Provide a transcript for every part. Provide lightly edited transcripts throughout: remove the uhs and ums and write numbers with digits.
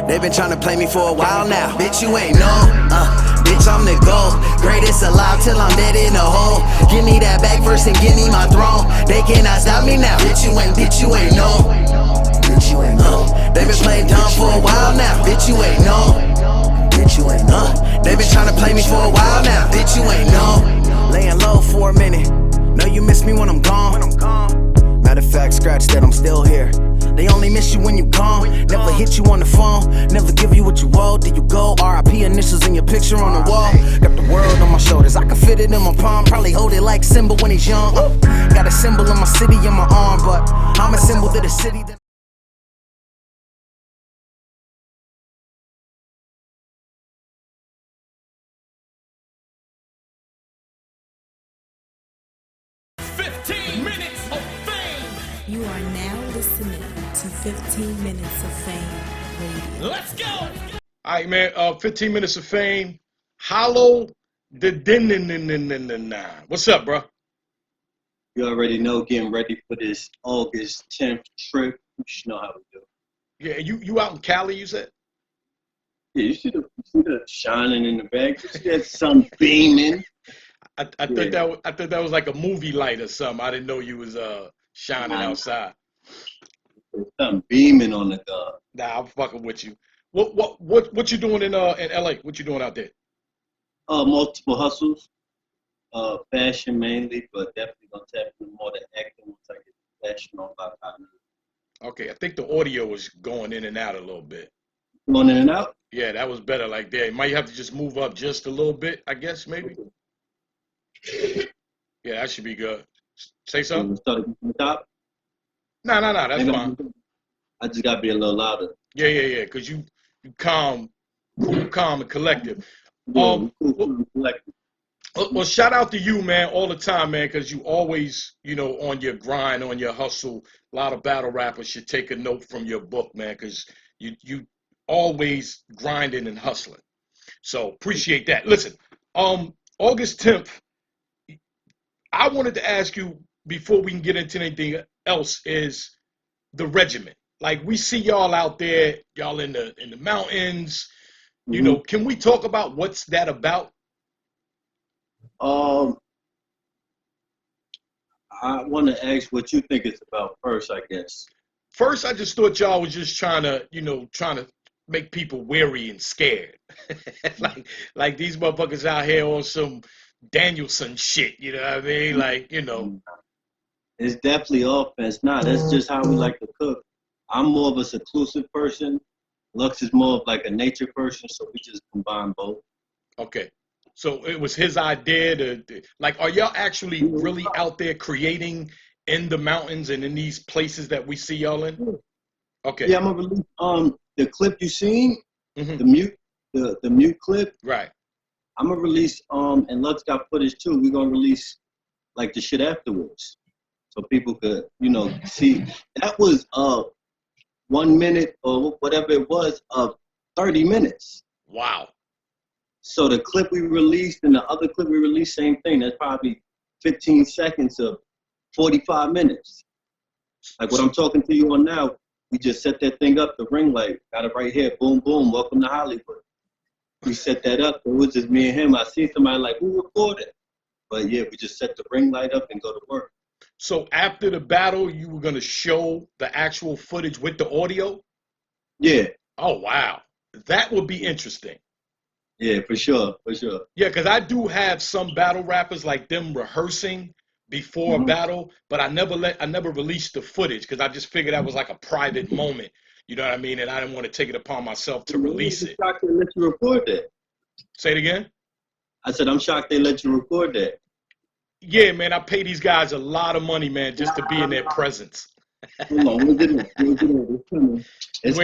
They been trying to play me for a while now. Bitch, you ain't know. Bitch, I'm the GOAT. Greatest alive till I'm dead in a hole. Give me that bag first and give me my throne. They cannot stop me now. Bitch, you ain't know. Bitch, you ain't know. They been playing dumb for a while now. Bitch, you ain't know. Bitch, you ain't know. They been trying to play me for a while now. Bitch, you ain't know. Laying low for a minute. Know you miss me when I'm gone. Matter of fact, scratch that, I'm still here. They only miss you when you gone. Never hit you on the phone. Never give you what you owe. Till you go. R.I.P. initials in your picture on the wall. Got the world on my shoulders. I can fit it in my palm. Probably hold it like Simba when he's young. Got a symbol in my city in my arm, but I'm a symbol to the city that 15 minutes of fame. You are now listening to 15 Minutes of Fame Radio. Let's go. All right, man. 15 minutes of fame. Hollow the din. What's up, bro? You already know, getting ready for this August 10th trip. You should know how we do. Yeah, you out in Cali, you said? Yeah, you see the shining in the back. You see that sun beaming. I thought that was like a movie light or something. I didn't know you was shining outside. Sun beaming on the gun. Nah, I'm fucking with you. What you doing in LA? What you doing out there? Multiple hustles. Fashion mainly, but definitely gonna tap into more the acting once I get the fashion on by Okay, I think the audio was going in and out a little bit. Going in and out? Yeah, that was better like that. You might have to just move up just a little bit, I guess, maybe. Yeah, that should be good. Say something? Start from the top? No, that's fine. I just gotta be a little louder. Yeah, because you calm, cool, calm, and collective. Cool, collective. Well, shout out to you, man, all the time, man, because you always, on your grind, on your hustle. A lot of battle rappers should take a note from your book, man, because you always grinding and hustling. So appreciate that. Listen, August 10th, I wanted to ask you before we can get into anything else is the regiment. Like we see y'all out there, y'all in the mountains. Can we talk about what's that about? I want to ask what you think it's about first, I guess. First, I just thought y'all was just trying to make people weary and scared. like these motherfuckers out here on some Danielson shit, you know what I mean? Like, It's definitely offense. Nah, that's just how we like to cook. I'm more of a seclusive person. Lux is more of like a nature person, so we just combine both. Okay. So it was his idea to like, are y'all actually really out there creating in the mountains and in these places that we see y'all in? Okay. Yeah, I'm gonna release the clip you seen, Mm-hmm. the mute clip. Right. I'm gonna release and Lux got footage too. We're gonna release like the shit afterwards. So people could, see. That was 1 minute or whatever it was of 30 minutes. Wow. So the clip we released and the other clip we released, same thing. That's probably 15 seconds of 45 minutes. Like what I'm talking to you on now, we just set that thing up, the ring light, got it right here, boom, boom, welcome to Hollywood. We set that up, it was just me and him. I see somebody like, who recorded? But yeah, we just set the ring light up and go to work. So after the battle, you were going to show the actual footage with the audio? Yeah. Oh, wow. That would be interesting. Yeah, for sure. Yeah, because I do have some battle rappers like them rehearsing before a battle, but I never released the footage because I just figured that was like a private moment. You know what I mean? And I didn't want to take it upon myself to release it. I'm shocked they let you record that. Say it again? I said, I'm shocked they let you record that. Yeah, man, I pay these guys a lot of money, man, just to be in their presence. Hold on, we'll get it. It's coming. It's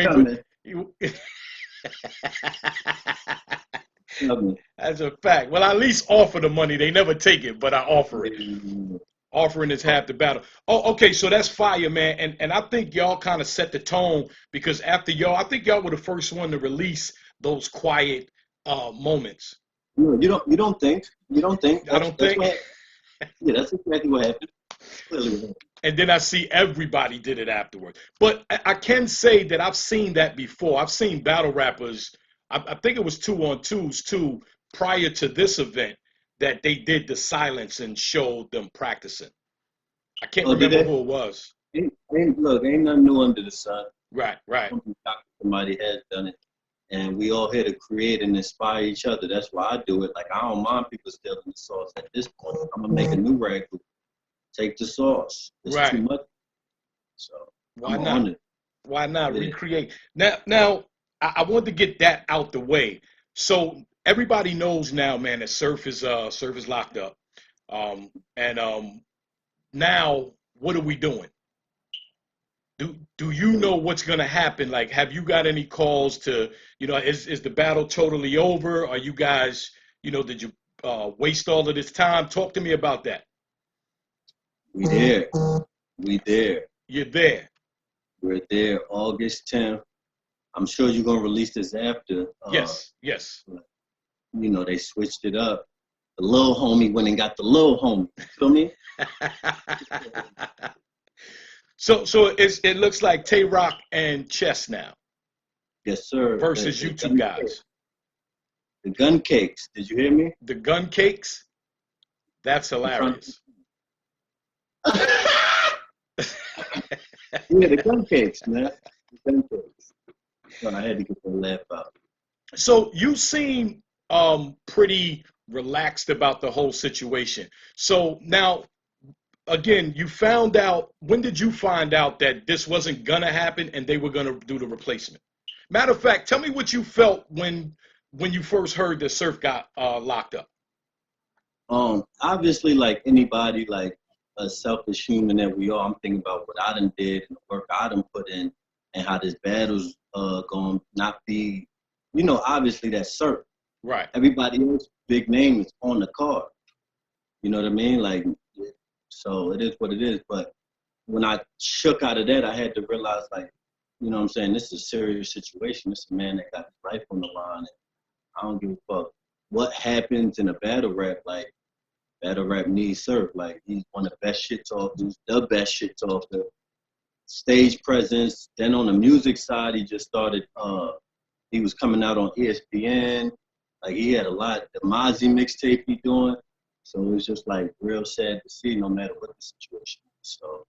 coming. That's a fact. Well, I at least offer the money. They never take it, but I offer it. Offering is half the battle. Oh, okay, so that's fire, man. And I think y'all kind of set the tone because after y'all, I think y'all were the first one to release those quiet moments. No, you don't think. I don't think. Yeah, that's exactly what happened. Clearly. and then I see everybody did it afterwards. But I can say that I've seen that before. I've seen battle rappers. I think it was 2-on-2s too prior to this event that they did the silence and showed them practicing. I can't Oh, did remember they? who it was. Look, ain't nothing new under the sun. Right, right. Somebody has done it. And we all here to create and inspire each other. That's why I do it. Like, I don't mind people stealing the sauce at this point. I'm going to make a new rag. Take the sauce. It's Right. too much. So, Why I'm not? on it. Why not Yeah. recreate? Now, I want to get that out the way. So everybody knows now, man, that Surf is locked up. And now what are we doing? Do you know what's gonna happen? Like, have you got any calls to, is the battle totally over? Are you guys, did you waste all of this time? Talk to me about that. We there. We there. You're there. We're there. August 10th. I'm sure you're going to release this after. Yes. They switched it up. The little homie went and got the little homie. Feel me? So it looks like Tay Rock and Chess now Yes, sir. versus you two guys. Cakes. The gun cakes. Did you hear me? The gun cakes? That's hilarious. Yeah, the gun cakes, man. The gun cakes. So I had to get the laugh out. So you seem pretty relaxed about the whole situation. So now, again, you found out, when did you find out that this wasn't gonna happen and they were gonna do the replacement? Matter of fact, tell me what you felt when you first heard that Surf got locked up. Obviously, like anybody, like a selfish human that we are, I'm thinking about what I done did and the work I done put in and how this battle's gonna not be, obviously that's Surf. Right. Everybody else, big name is on the card. You know what I mean? Like, so it is what it is. But when I shook out of that, I had to realize, like, you know what I'm saying? This is a serious situation. This is a man that got his life on the line. And I don't give a fuck what happens in a battle rap. Like, battle rap needs Surf. Like, he's one of the best shit talkers, the best shit talker. Stage presence. Then on the music side, he just started, he was coming out on ESPN. Like, he had a lot. The Mozzie mixtape he doing. So it was just, like, real sad to see no matter what the situation is. So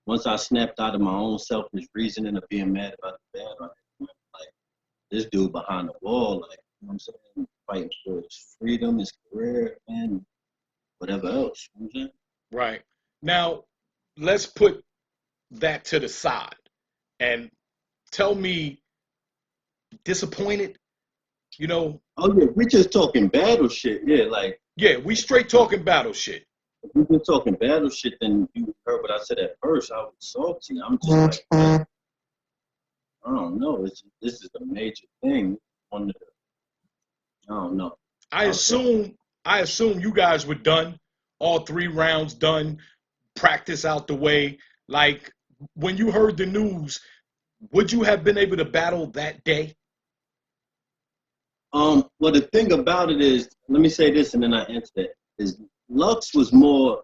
once I snapped out of my own selfish reasoning of being mad about the band, like, this dude behind the wall, like, you know what I'm saying, fighting for his freedom, his career, and whatever else. You know what I'm saying? Right. Now, let's put that to the side and tell me, disappointed, Oh, yeah, we just talking battle shit. Yeah, like. Yeah, we straight talking battle shit. If we've been talking battle shit, then you heard what I said at first. I was salty. I'm just like, I don't know. This is a major thing. I don't know. I assume you guys were done, all 3 rounds done, practice out the way. Like, when you heard the news, would you have been able to battle that day? Well, the thing about it is, let me say this and then I answer that, is Lux was more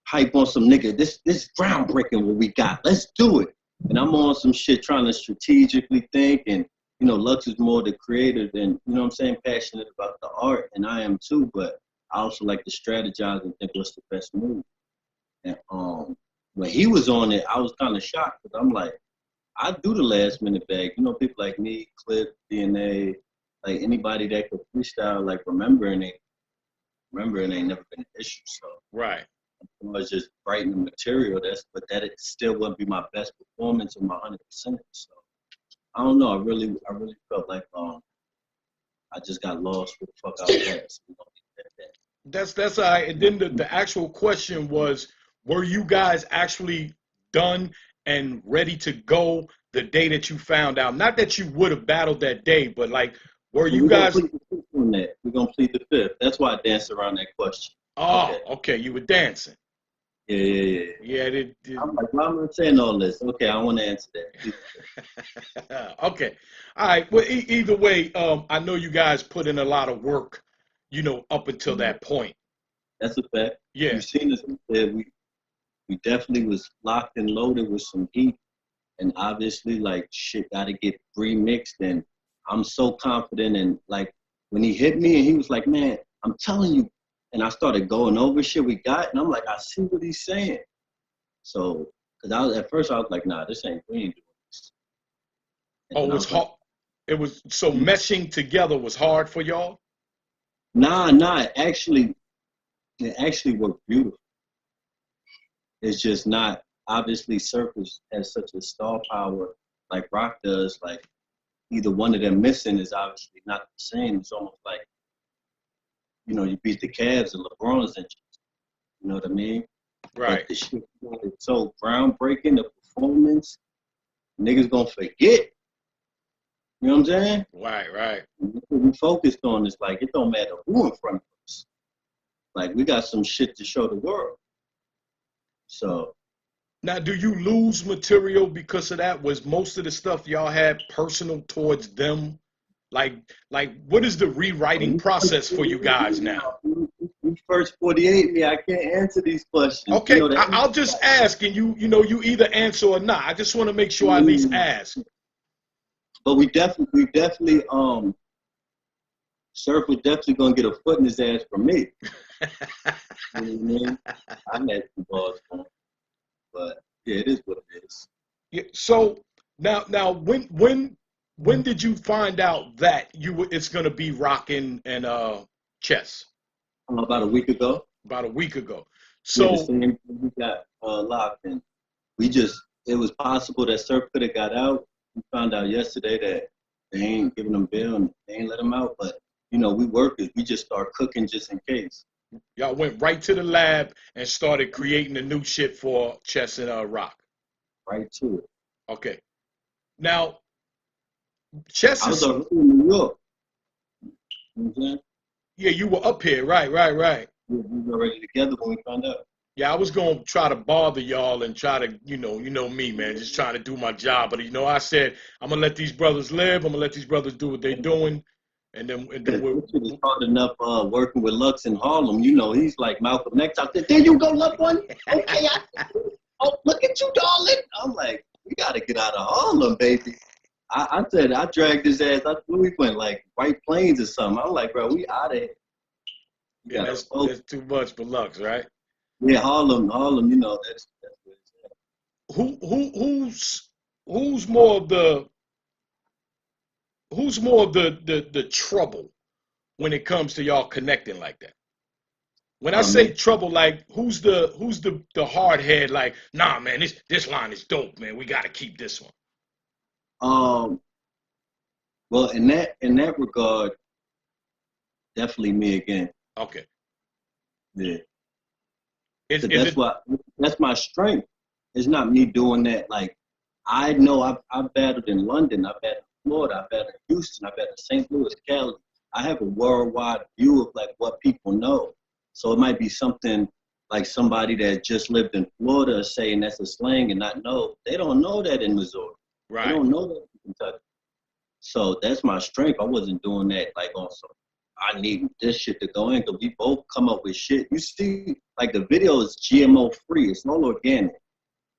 hype on some nigga. This groundbreaking what we got. Let's do it. And I'm on some shit trying to strategically think, and Lux is more the creator than, I'm saying, passionate about the art, and I am too, but I also like to strategize and think what's the best move. And when he was on it, I was kind of shocked because I'm like, I do the last minute bag. People like me, Clip, DNA, like anybody that could freestyle, like remembering ain't never been an issue. So right, I was just writing the material. But that it still wouldn't be my best performance or my 100%. So I don't know. I really felt like I just got lost with the fuck out of that. So we don't need that. That's all right. And then the actual question was, were you guys actually done and ready to go the day that you found out? Not that you would have battled that day, but like, were you guys? We're gonna plead the fifth. That's why I danced around that question. Oh, okay. You were dancing. Yeah. I'm like, why am I saying all this? Okay, I want to answer that. Okay. All right. Well, either way, I know you guys put in a lot of work, up until that point. That's a fact. Yeah. You've seen us. we definitely was locked and loaded with some heat. And obviously, like, shit got to get remixed. And I'm so confident. And, like, when he hit me and he was like, man, I'm telling you. And I started going over shit we got. And I'm like, I see what he's saying. So, because at first I was like, nah, we ain't doing this. And Oh, it was hard. It was, so meshing together was hard for y'all? Nah, it actually worked beautiful. It's just not, obviously, Surface has such a star power like Rock does. Like, either one of them missing is obviously not the same. It's almost like, you know, you beat the Cavs and LeBron's and you know what I mean? Right. But the shit is so groundbreaking, the performance, niggas gonna forget. You know what I'm saying? Right. What we focused on is like, it don't matter who in front of us. Like, we got some shit to show the world. So. Now, do you lose material because of that? Was most of the stuff y'all had personal towards them? Like, what is the rewriting process for you guys now? You first 48 me, I can't answer these questions. Okay, You know that. I'll just ask, and you either answer or not. I just want to make sure I at least ask. But we definitely, Surf was definitely gonna get a foot in his ass from me. You know what I mean? I had some balls for him, but yeah, it is what it is. Yeah, so now, when did you find out that it's gonna be Rockin' and Chess? About a week ago. About a week ago. So yeah, the same we got locked in. It was possible that Surf could have got out. We found out yesterday that they ain't giving him bail and they ain't let him out. But, you know, we workers, we just start cooking just in case. Y'all went right to the lab and started creating the new shit for Chess and Rock. Right to it. Okay. Now, Chess I was is... already in New York. You know what I'm saying? Yeah, you were up here. Right. We were already together when we found out. Yeah, I was going to try to bother y'all and try to, you know me, man, just trying to do my job. But, I said, I'm going to let these brothers live. I'm going to let these brothers do what they're doing. And then we're... Richard is hard enough working with Lux in Harlem. You know, he's like Malcolm X. I said, there you go, loved one. Okay, oh, look at you, darling. I'm like, we got to get out of Harlem, baby. I said, I dragged his ass. We went like White Plains or something. I'm like, bro, we out of here. Yeah, that's too much for Lux, right? Yeah, Harlem, you know, that's what it's who's more of the trouble when it comes to y'all connecting like that? When I say trouble, like who's the hard head, like, nah, man, this line is dope, man. We gotta keep this one. Well, in that regard, definitely me again. Okay. Yeah. That's my strength. It's not me doing that. Like, I know I've battled in London, I've battled in Florida, I've battled in Houston, I've battled in St. Louis, Cali. I have a worldwide view of like what people know. So it might be something like somebody that just lived in Florida saying that's a slang and not know. They don't know that in Missouri. Right. They don't know that in Kentucky. So that's my strength. I wasn't doing that like also. I need this shit to go in because we both come up with shit. You see, like the video is GMO free. It's all organic.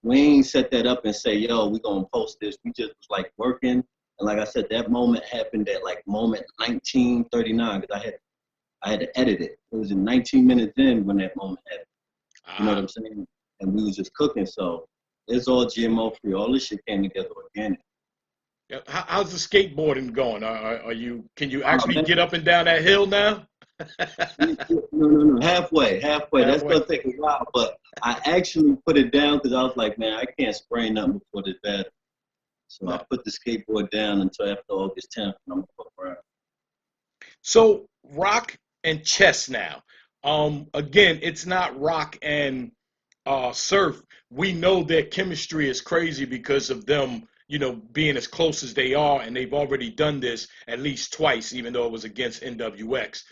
We ain't set that up and say, yo, we gonna post this. We just was like working. And like I said, that moment happened at like moment 1939 because I had to edit it. It was in 19 minutes in when that moment happened. You know what I'm saying? And we was just cooking. So it's all GMO free. All this shit came together organic. How's the skateboarding going? Can you actually get up and down that hill now? No. Halfway. That's gonna take a while, but I actually put it down because I was like, man, I can't spray nothing before this battle. So I put the skateboard down until after August 10th, and I'm gonna fuck around. So Rock and Chess now. Again, it's not Rock and Surf. We know their chemistry is crazy because of them, being as close as they are, and they've already done this at least twice, even though it was against NWX.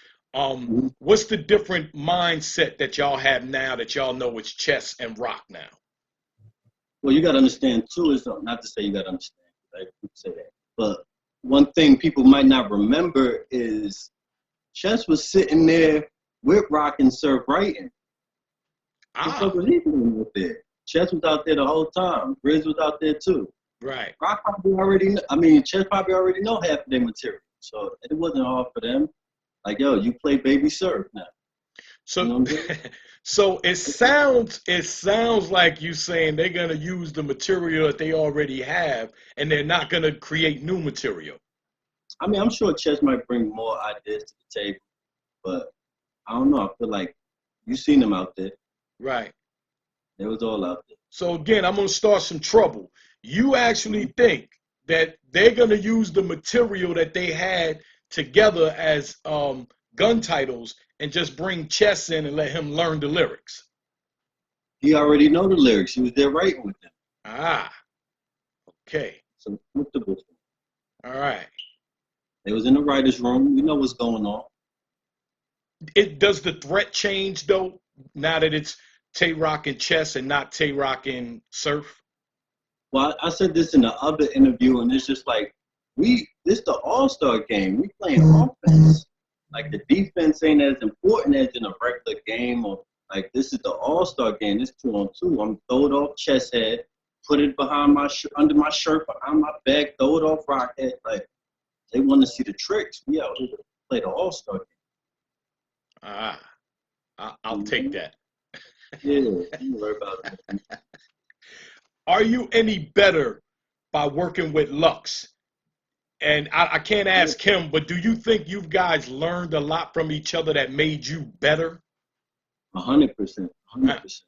What's the different mindset that y'all have now that y'all know it's Chess and Rock now? Well, you got to understand, too, is not to say you got to understand, right? People say that. But one thing people might not remember is Chess was sitting there with Rock and Surf writing. What was he doing with it? Chess was out there the whole time. Grizz was out there too. Right. Rock probably already. I mean, Chess probably already know half of their material, so it wasn't hard for them. Like, yo, you play Baby Surf now. So, You know what I'm saying? so it sounds like you saying they're gonna use the material that they already have, and they're not gonna create new material. I mean, I'm sure Chess might bring more ideas to the table, but I don't know. I feel like you seen them out there. Right. They was all out there. So again, I'm gonna start some trouble. You actually think that they're gonna use the material that they had together as gun titles and just bring Chess in and let him learn the lyrics? He already know the lyrics. He was there writing with them. Ah, okay. So comfortable. All right. They was in the writer's room. We know what's going on. It does the threat change though, now that it's Tay Rock and Chess and not Tay Rock and Surf? Well, I said this in the other interview, and it's just like, this the all-star game. We playing offense. Like, the defense ain't as important as in a regular game, or like, this is the all-star game. This 2-on-2. I'm throw it off chest head, put it behind under my shirt, behind my back, throw it off rock head. Like, they want to see the tricks. We out here to play the all-star game. Ah, I'll take that. Yeah, don't worry about that. Are you any better by working with Lux? And I can't ask him, but do you think you guys learned a lot from each other that made you better? 100%. 100%.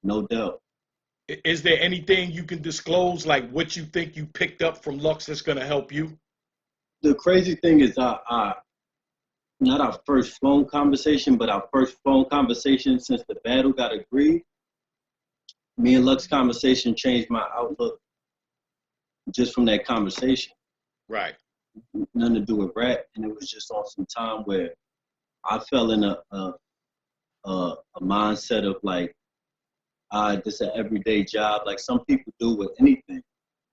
No doubt. Is there anything you can disclose, like what you think you picked up from Lux that's going to help you? The crazy thing is, not our first phone conversation, but our first phone conversation since the battle got agreed. Me and Lux conversation changed my outlook just from that conversation. Right. Nothing to do with rap, and it was just on some time where I fell in a mindset of like, this is an everyday job, like some people do with anything,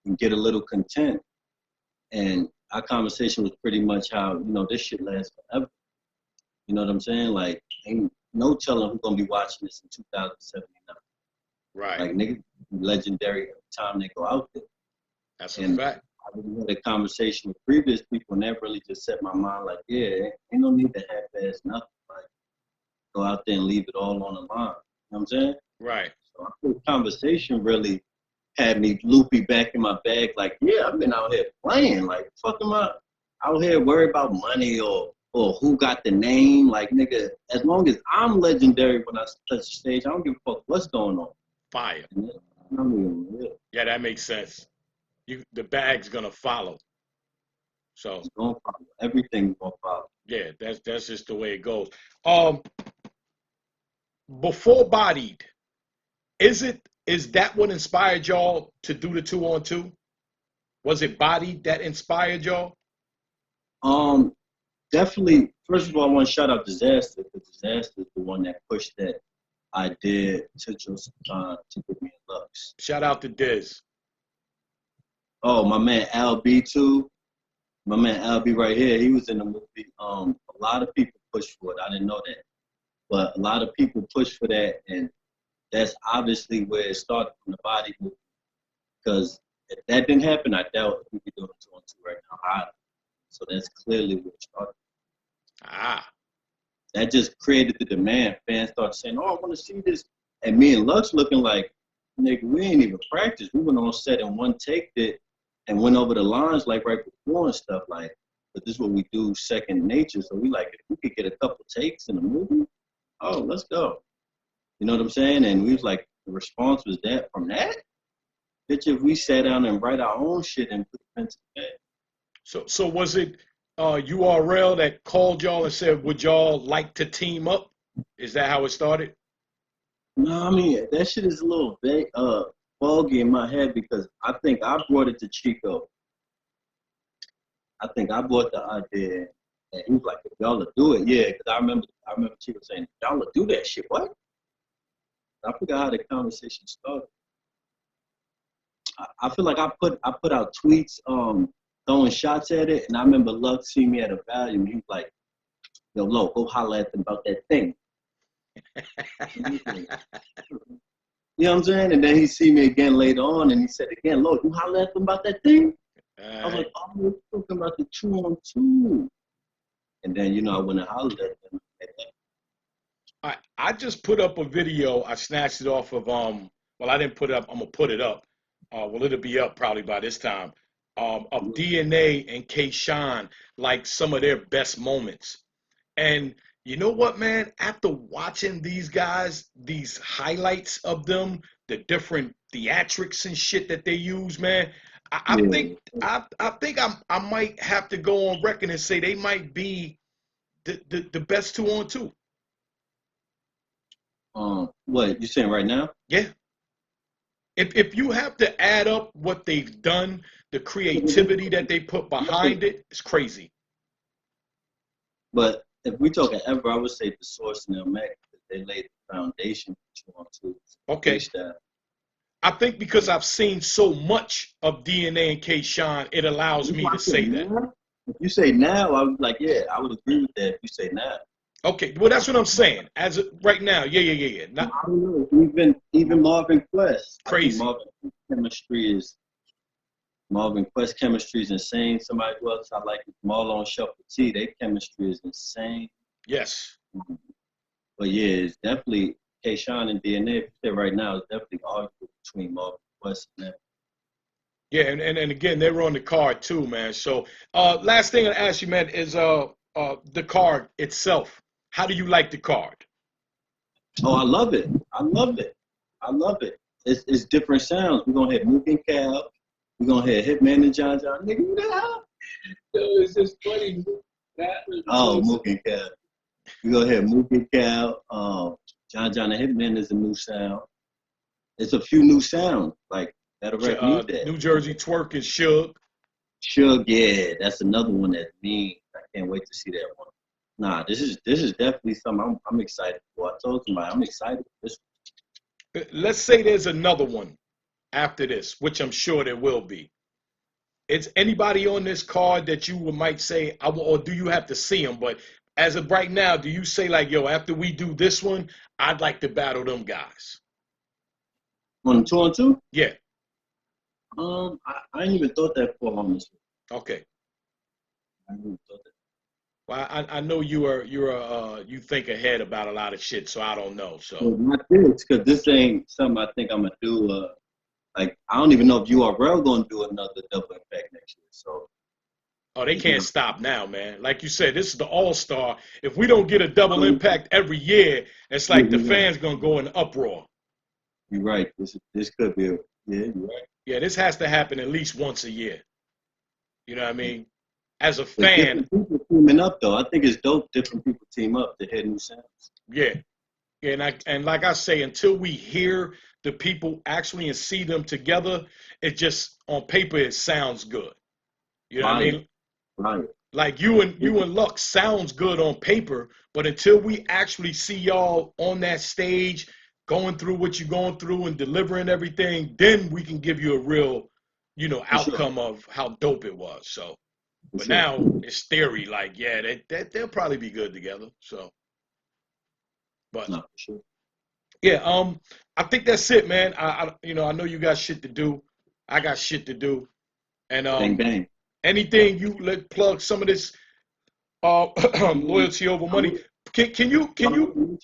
and get a little content. And our conversation was pretty much how, this shit lasts forever. You know what I'm saying? Like, ain't no telling who's gonna be watching this in 2079. Right. Like, niggas legendary every time they go out there. That's a fact. I had a conversation with previous people, and that really just set my mind like, yeah, ain't no need to half-ass nothing. Like, go out there and leave it all on the line. You know what I'm saying? Right. So I think conversation really had me loopy back in my bag. Like, yeah, I've been out here playing. Like, fuck am I out here worried about money or who got the name? Like, nigga, as long as I'm legendary when I touch the stage, I don't give a fuck what's going on. Fire. Yeah. Yeah, that makes sense. The bag's gonna follow. So It's gonna follow. Everything's gonna follow. yeah, that's just the way it goes. Before Bodied, is that what inspired y'all to do the 2-on-2? Was it Bodied that inspired y'all? Definitely. First of all, I want to shout out Disaster, because Disaster is the one that pushed that idea to Joseph John to put me in Lux. Shout out to Diz. Oh, my man Al B too. My man Al B right here. He was in the movie. A lot of people pushed for it. I didn't know that, but a lot of people pushed for that, and that's obviously where it started, from the Body movie. Because if that didn't happen, I doubt we could do it 2-on-2 right now. Highly. So that's clearly where it started. Ah. That just created the demand. Fans started saying, "Oh, I want to see this," and me and Lux looking like, nigga, we ain't even practiced. We went on set in one take it and went over the lines like right before and stuff like. But this is what we do, second nature. So we like, if we could get a couple takes in a movie, oh, let's go. You know what I'm saying? And we was like, the response was that from that. Bitch, if we sat down and write our own shit and put the pen to the bed. So was it URL that called y'all and said, would y'all like to team up? Is that how it started? No, I mean, that shit is a little vague, foggy in my head, because I think I brought it to Chico. I think I brought the idea, and he was like, if y'all will do it, yeah, because I remember Chico saying, y'all will do that shit, what? I forgot how the conversation started. I feel like I put out tweets throwing shots at it, and I remember Lux seeing me at a value, and he was like, yo, Lo, go holler at them about that thing. You know what I'm saying? And then he see me again later on, and he said again, "Lord, you holler at them about that thing?" I was like, "Oh, we're talking about the 2-on-2." And then, you know, I went and hollered at them. I just put up a video. I snatched it off of well, I didn't put it up. I'm gonna put it up. Well, it'll be up probably by this time. Of DNA and K-Shine, like some of their best moments. And you know what, man? After watching these guys, these highlights of them, the different theatrics and shit that they use, man, I think I might have to go on record and say they might be the best 2-on-2. What you saying right now? Yeah. If you have to add up what they've done, the creativity that they put behind it, it's crazy. But if we talking ever, I would say the Source and Mac, they laid the foundation for 2-on-2. Okay. I think because I've seen so much of DNA and K-Shine, it allows me to say that. If you say now, I was like, yeah, I would agree with that if you say now. Okay, well, that's what I'm saying. As of right now, yeah. I don't know. Even Marvin Quest. Crazy. Marvin Quest chemistry is insane. Somebody else I like is Marlon Shuffle T. Their chemistry is insane. Yes. But yeah, it's definitely K-Shine and DNA. If you say right now, it's definitely arguable between Marvin Quest and them. Yeah, and again, they were on the card too, man. So last thing I ask you, man, is the card itself. How do you like the card? Oh, I love it. It's different sounds. We're gonna hit Mook and Cal. We're gonna hit Hitman and John. Nigga, you know? It's just funny. Oh, Mook and Cal. We're gonna hit Mook and Cal. John and Hitman is a new sound. It's a few new sounds. Like that'll need that. New Jersey Twerk and Suge. Suge, yeah, that's another one that's mean. I can't wait to see that one. Nah, this is definitely something I'm excited for. I told somebody I'm excited for this one. Let's say there's another one after this, which I'm sure there will be. Is anybody on this card that you might say, or do you have to see them? But as of right now, do you say like, yo, after we do this one, I'd like to battle them guys? On 2-on-2? Yeah. I ain't even thought that far on this one. Okay. I ain't even thought that. Well, I know you think ahead about a lot of shit, so I don't know. So well, not this, because this ain't something I think I'm gonna do. Like I don't even know if URL gonna do another Double Impact next year. So. Oh, they can't stop now, man. Like you said, this is the All-Star. If we don't get a Double Impact every year, it's like the fans gonna go in uproar. You're right. This could be you're right. Yeah, this has to happen at least once a year. You know what I mean? As a fan, people teaming up though. I think it's dope. Different people team up to hit new sounds. Yeah, and like I say, until we hear the people actually and see them together, it just on paper it sounds good. You know what I mean? Right. Like you and Lux sounds good on paper, but until we actually see y'all on that stage going through what you're going through and delivering everything, then we can give you a real, outcome of how dope it was. So. But now it's theory, like, yeah, they'll probably be good together. So, but no, for sure. Yeah, I think that's it, man. I know you got shit to do. I got shit to do, and Bang bang. Anything you plug some of this loyalty over money. Can you Go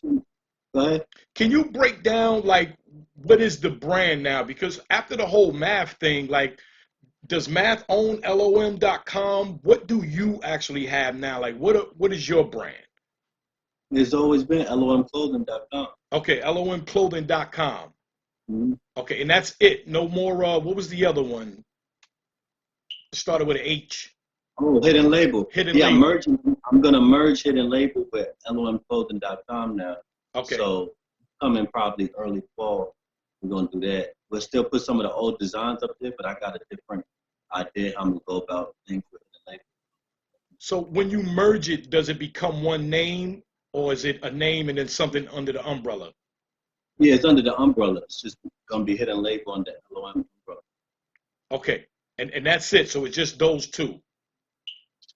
ahead. Can you break down like what is the brand now? Because after the whole math thing, like. Does Math own LOM.com? What do you actually have now? Like, what is your brand? It's always been LOMclothing.com. Okay, LOMclothing.com. Mm-hmm. Okay, and that's it. No more. What was the other one? It started with an H. Oh, Hidden Label. Label. I'm gonna merge Hidden Label with LOMclothing.com now. Okay. So coming probably early fall, we're gonna do that. We'll still put some of the old designs up there, but I got a different idea how I'm gonna go about things with the label. So when you merge it, does it become one name, or is it a name and then something under the umbrella? Yeah, it's under the umbrella. It's just gonna be Hidden Label under LOM umbrella. Okay, and that's it. So it's just those two.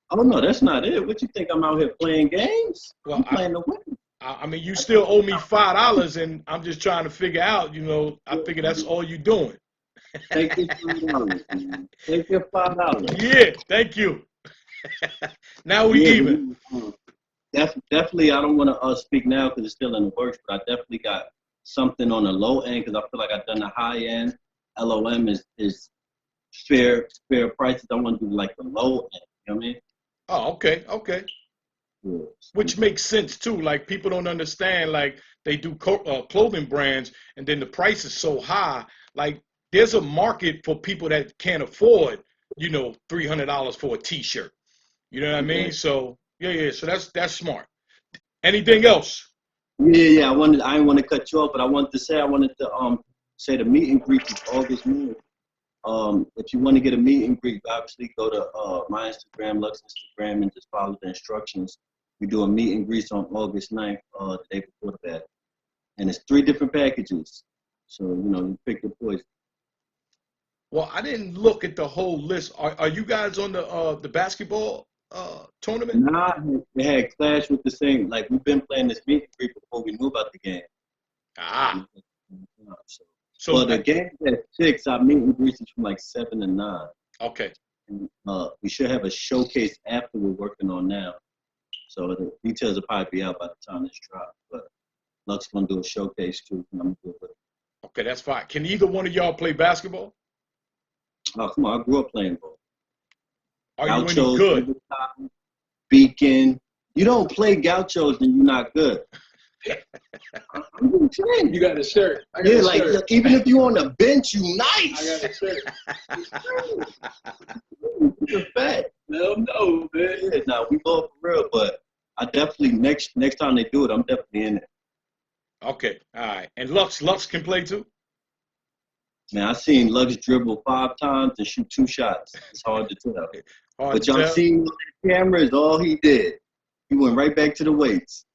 Oh no, that's not it. What you think I'm out here playing games? Well, I'm playing to win. I mean, you still owe me $5, and I'm just trying to figure out. You know, I figure that's all you doing. Take your $5, man. Take your $5. Yeah, thank you. Now we even. Definitely, I don't want to speak now because it's still in the works, but I definitely got something on the low end because I feel like I've done the high end. LOM is fair prices. I want to do like the low end. You know what I mean? Oh, okay. Yeah. Which makes sense too. Like people don't understand. Like they do clothing brands, and then the price is so high. Like there's a market for people that can't afford, you know, $300 for a T-shirt. You know what I mean? So yeah. So that's smart. Anything else? Yeah. I didn't want to cut you off, but I wanted to say the meet and greet is August 9th. If you want to get a meet and greet, obviously go to my Instagram, Lux Instagram, and just follow the instructions. We do a meet and greet on August 9th, the day before the bat. And it's 3 different packages. So, you pick your poison. Well, I didn't look at the whole list. Are you guys on the basketball tournament? Nah, they had clash with the same. Like, we've been playing this meet and greet before we knew about the game. Ah. So the game at 6, our meet and greet is from like 7 to 9. Okay. And, we should have a showcase after we're working on now. So the details will probably be out by the time this drops. But Lux gonna do a showcase too. And I'm gonna do it with him. Okay, that's fine. Can either one of y'all play basketball? Oh, come on! I grew up playing ball. Are you any Gauchos, good? Beacon. You don't play gauchos, then you're not good. I'm saying. You got a shirt. I got a like shirt. even if you on the bench, you nice. I got a shirt. You're fat. No, man. Yeah, nah, we both for real, but I definitely next time they do it, I'm definitely in it. Okay, all right. And Lux can play too? Man, I seen Lux dribble 5 times and shoot 2 shots. It's hard to tell. But y'all seen on the camera is all he did. He went right back to the weights.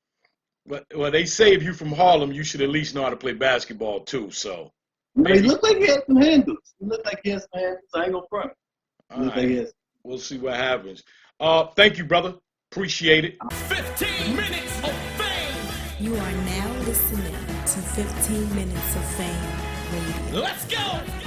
Well, they say if you from Harlem, you should at least know how to play basketball too. So He looked like he had some handles. I ain't gonna front. all right. We'll see what happens. Thank you, brother. Appreciate it. 15 minutes of fame. You are now listening to 15 Minutes of Fame Radio. Let's go.